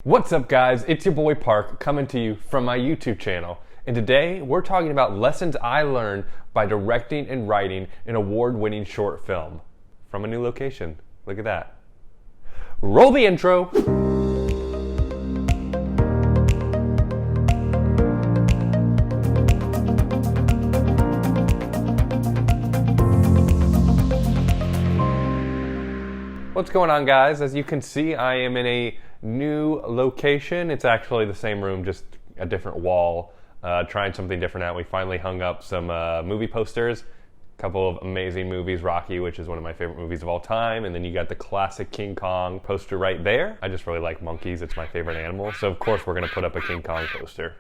What's up guys, it's your boy Park coming to you from my YouTube channel. And today we're talking about lessons I learned by directing and writing an award-winning short film from a new location. Look at that. Roll the intro. What's going on guys? As you can see, I am in a new location. It's actually the same room, just a different wall. Trying something different out. We finally hung up some movie posters. A couple of amazing movies, Rocky, which is one of my favorite movies of all time, and then you got the classic King Kong poster right there. I just really like monkeys, it's my favorite animal, so of course we're gonna put up a King Kong poster.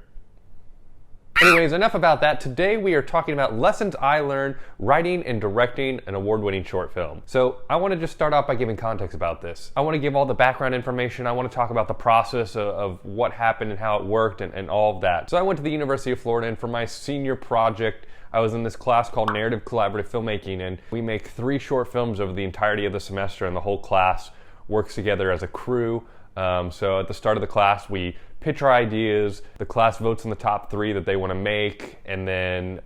Anyways, enough about that. Today we are talking about lessons I learned writing and directing an award-winning short film. So I want to just start off by giving context about this. I want to give all the background information. I want to talk about the process of what happened and how it worked and all of that. So I went to the University of Florida, and for my senior project, I was in this class called Narrative Collaborative Filmmaking, and we make 3 short films over the entirety of the semester, and the whole class works together as a crew. So at the start of the class, we pitch our ideas, the class votes on the top 3 that they want to make, and then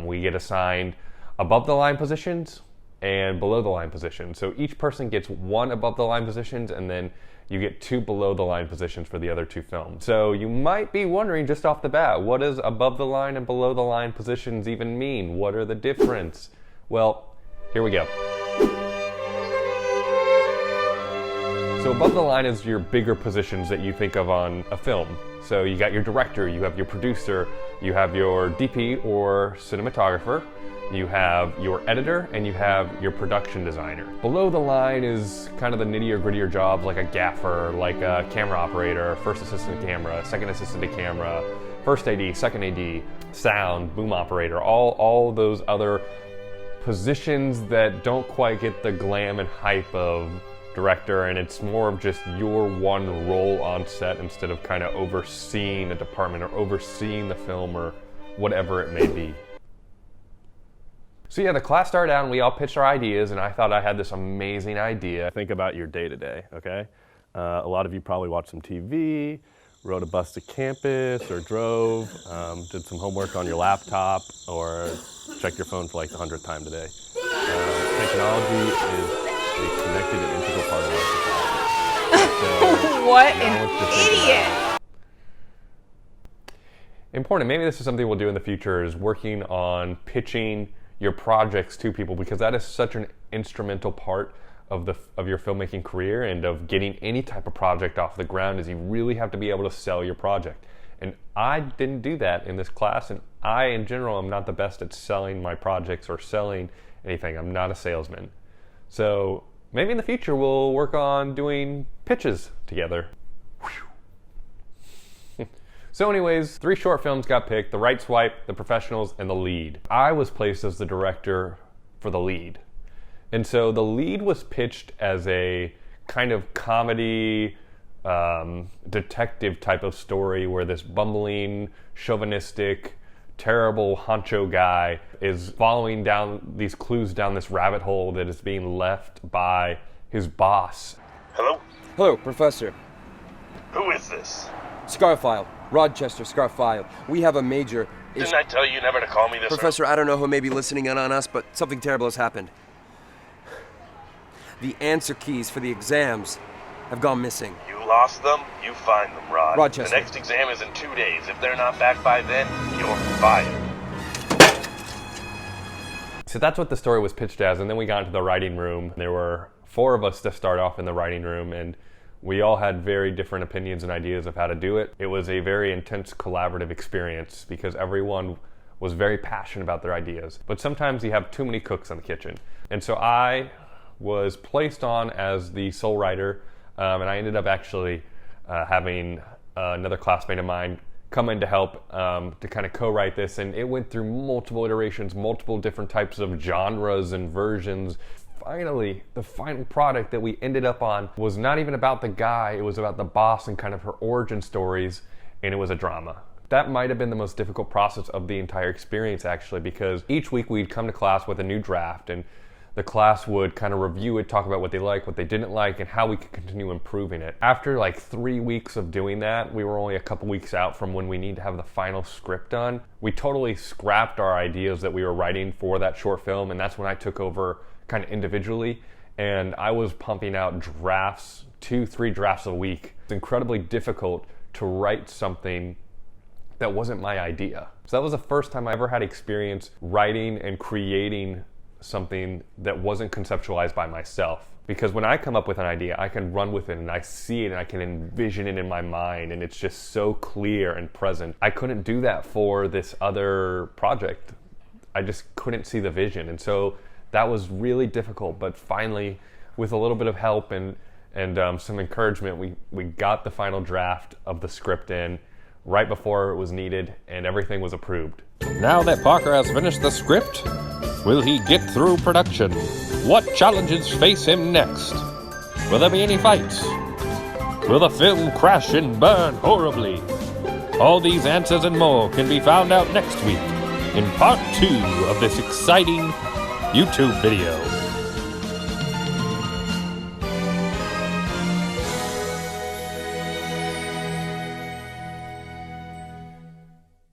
we get assigned above the line positions and below the line positions. So each person gets 1 above the line positions, and then you get 2 below the line positions for the other 2 films. So you might be wondering just off the bat, what does above the line and below the line positions even mean? What are the difference? Well, here we go. So above the line is your bigger positions that you think of on a film. So you got your director, you have your producer, you have your DP or cinematographer, you have your editor, and you have your production designer. Below the line is kind of the nittier grittier jobs like a gaffer, like a camera operator, first assistant to camera, second assistant to camera, first AD, second AD, sound, boom operator, all those other positions that don't quite get the glam and hype of director, and it's more of just your one role on set instead of kind of overseeing a department or overseeing the film or whatever it may be. So yeah, the class started out and we all pitched our ideas, and I thought I had this amazing idea. Think about your day-to-day, okay? A lot of you probably watched some TV, rode a bus to campus, or drove, did some homework on your laptop, or checked your phone for like the 100th time today. Technology is a connected and integral part of our society. So, what an idiot! Important, maybe this is something we'll do in the future, is working on pitching your projects to people, because that is such an instrumental part of your filmmaking career and of getting any type of project off the ground, is you really have to be able to sell your project. And I didn't do that in this class, and I in general am not the best at selling my projects or selling anything. I'm not a salesman. So maybe in the future we'll work on doing pitches together. So anyways, 3 short films got picked: The Right Swipe, The Professionals, and The Lead. I was placed as the director for The Lead. And so The Lead was pitched as a kind of comedy, detective type of story where this bumbling, chauvinistic, terrible honcho guy is following down these clues down this rabbit hole that is being left by his boss. Hello? Hello, Professor. Who is this? Scarfile. Rochester Scarfile. We have a major issue. Didn't I tell you never to call me this? Professor, I don't know who may be listening in on us, but something terrible has happened. The answer keys for the exams have gone missing. You lost them, you find them, Rod. Rochester. The next exam is in 2 days. If they're not back by then, you're fired. So that's what the story was pitched as, and then we got into the writing room. There were 4 of us to start off in the writing room, and we all had very different opinions and ideas of how to do it. It was a very intense collaborative experience because everyone was very passionate about their ideas. But sometimes you have too many cooks in the kitchen. And so I was placed on as the sole writer, and I ended up actually having another classmate of mine come in to help to kind of co-write this, and it went through multiple iterations, multiple different types of genres and versions. Finally, the final product that we ended up on was not even about the guy, it was about the boss and kind of her origin stories, and it was a drama. That might have been the most difficult process of the entire experience, actually, because each week we'd come to class with a new draft, and the class would kind of review it, talk about what they liked, what they didn't like, and how we could continue improving it. After like 3 weeks of doing that, we were only a couple weeks out from when we need to have the final script done. We totally scrapped our ideas that we were writing for that short film, and that's when I took over kind of individually, and I was pumping out drafts, 2-3 drafts a week. It's incredibly difficult to write something that wasn't my idea. So that was the first time I ever had experience writing and creating something that wasn't conceptualized by myself. Because when I come up with an idea, I can run with it and I see it and I can envision it in my mind, and it's just so clear and present. I couldn't do that for this other project. I just couldn't see the vision. And so that was really difficult, but finally, with a little bit of help and some encouragement, we got the final draft of the script in right before it was needed, and everything was approved. Now that Parker has finished the script, will he get through production? What challenges face him next? Will there be any fights? Will the film crash and burn horribly? All these answers and more can be found out next week in part 2 of this exciting YouTube video.